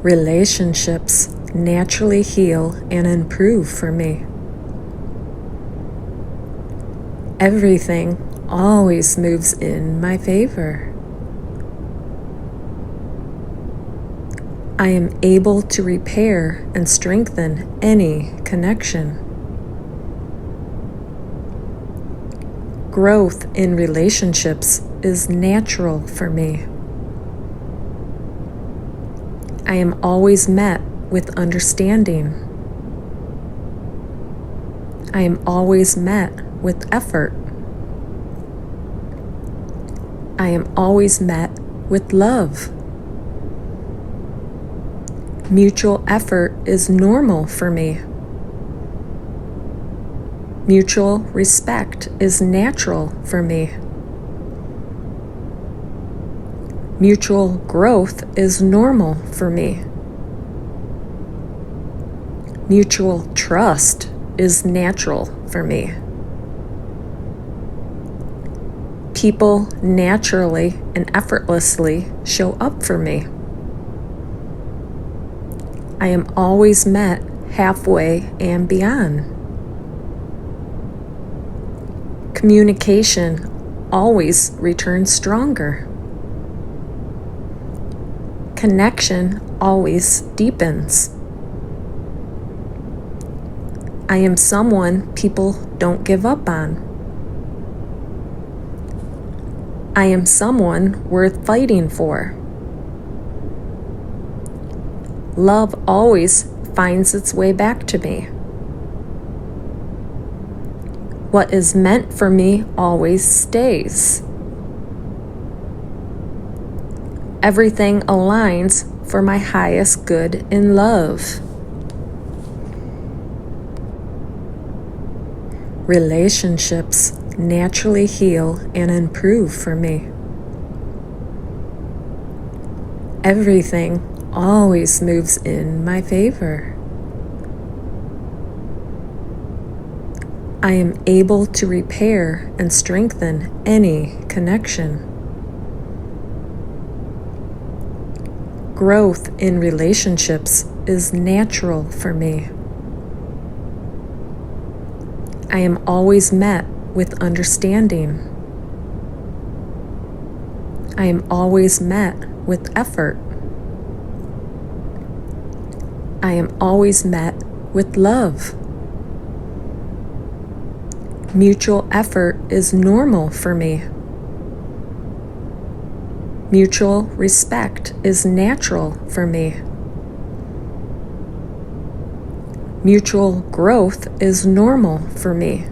Relationships naturally heal and improve for me. Everything always moves in my favor. I am able to repair and strengthen any connection. Growth in relationships is natural for me. I am always met with understanding. I am always met with effort. I am always met with love. Mutual effort is normal for me. Mutual respect is natural for me. Mutual growth is normal for me. Mutual trust is natural for me. People naturally and effortlessly show up for me. I am always met halfway and beyond. Communication always returns stronger. Connection always deepens. I am someone people don't give up on. I am someone worth fighting for. Love always finds its way back to me. What is meant for me always stays. Everything aligns for my highest good in love. Relationships naturally heal and improve for me. Everything always moves in my favor. I am able to repair and strengthen any connection. Growth in relationships is natural for me. I am always met with understanding. I am always met with effort. I am always met with love. Mutual effort is normal for me. Mutual respect is natural for me. Mutual growth is normal for me.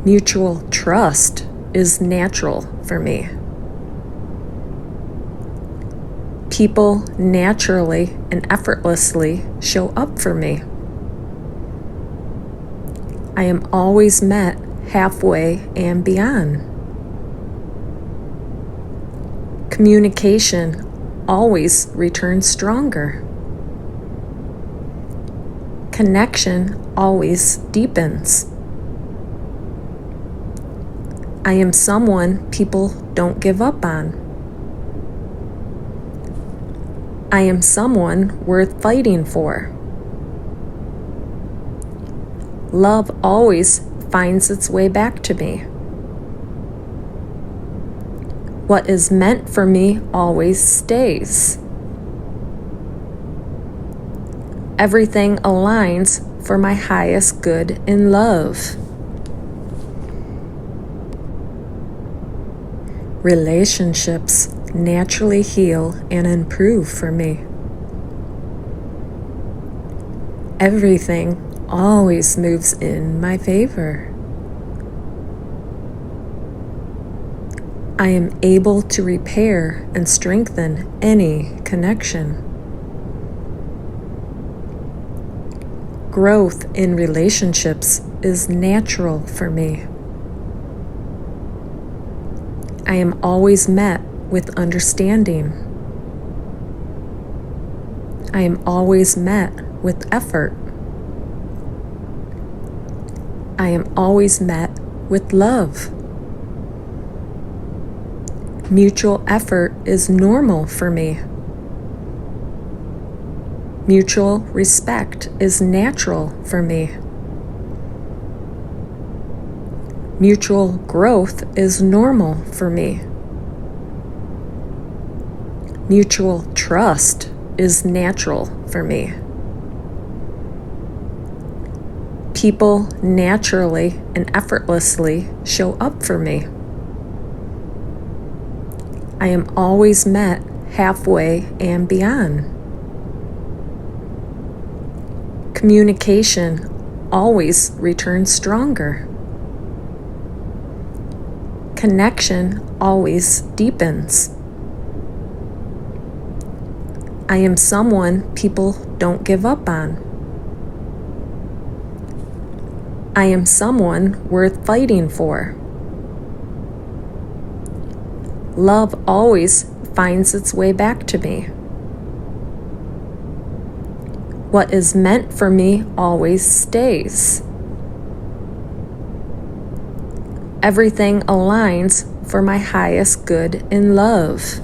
Mutual trust is natural for me. People naturally and effortlessly show up for me. I am always met halfway and beyond. Communication always returns stronger. Connection always deepens. I am someone people don't give up on. I am someone worth fighting for. Love always finds its way back to me. What is meant for me always stays. Everything aligns for my highest good in love. Relationships naturally heal and improve for me. Everything always moves in my favor. I am able to repair and strengthen any connection. Growth in relationships is natural for me. I am always met with understanding. I am always met with effort. I am always met with love. Mutual effort is normal for me. Mutual respect is natural for me. Mutual growth is normal for me. Mutual trust is natural for me. People naturally and effortlessly show up for me. I am always met halfway and beyond. Communication always returns stronger. Connection always deepens. I am someone people don't give up on. I am someone worth fighting for. Love always finds its way back to me. What is meant for me always stays. Everything aligns for my highest good in love.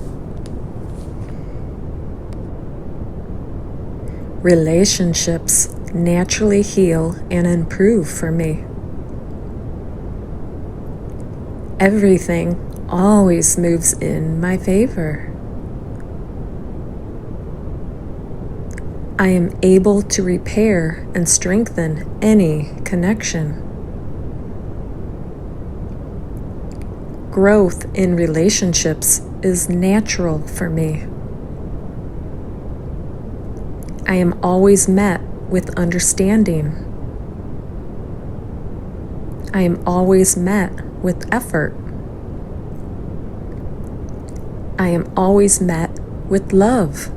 Relationships naturally heal and improve for me. Everything always moves in my favor. I am able to repair and strengthen any connection. Growth in relationships is natural for me. I am always met with understanding. I am always met with effort. I am always met with love.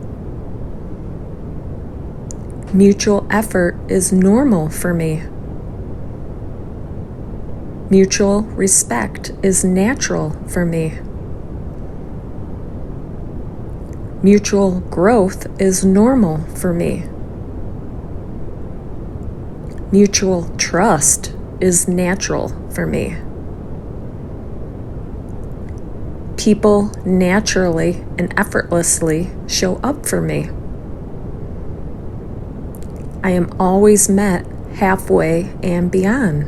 Mutual effort is normal for me. Mutual respect is natural for me. Mutual growth is normal for me. Mutual trust is natural for me. People naturally and effortlessly show up for me. I am always met halfway and beyond.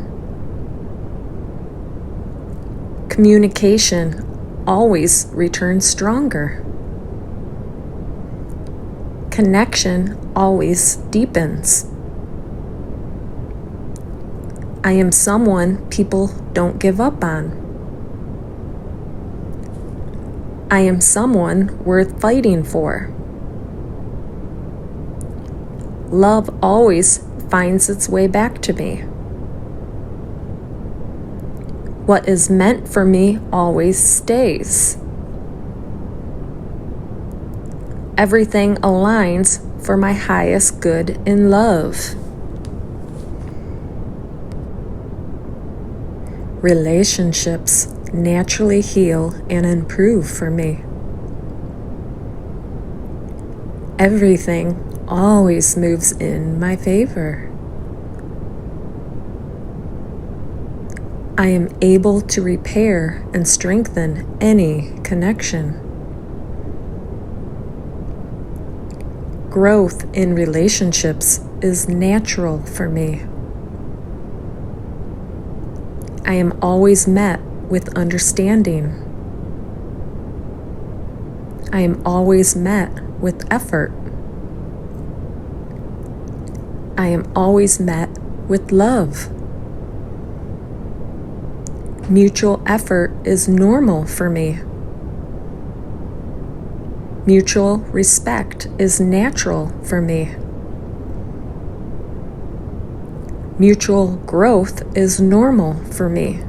Communication always returns stronger. Connection always deepens. I am someone people don't give up on. I am someone worth fighting for. Love always finds its way back to me. What is meant for me always stays. Everything aligns for my highest good in love. Relationships naturally heal and improve for me. Everything always moves in my favor. I am able to repair and strengthen any connection. Growth in relationships is natural for me. I am always met with understanding. I am always met with effort. I am always met with love. Mutual effort is normal for me. Mutual respect is natural for me. Mutual growth is normal for me.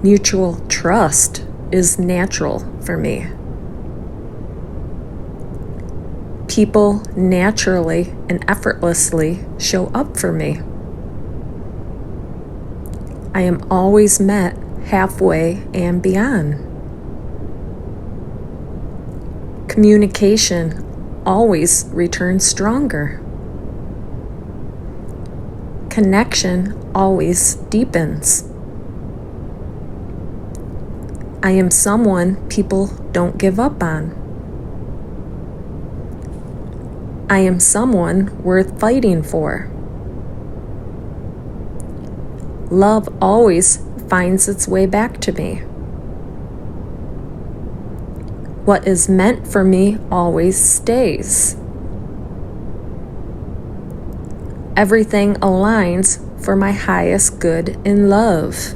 Mutual trust is natural for me. People naturally and effortlessly show up for me. I am always met halfway and beyond. Communication always returns stronger. Connection always deepens. I am someone people don't give up on. I am someone worth fighting for. Love always finds its way back to me. What is meant for me always stays. Everything aligns for my highest good in love.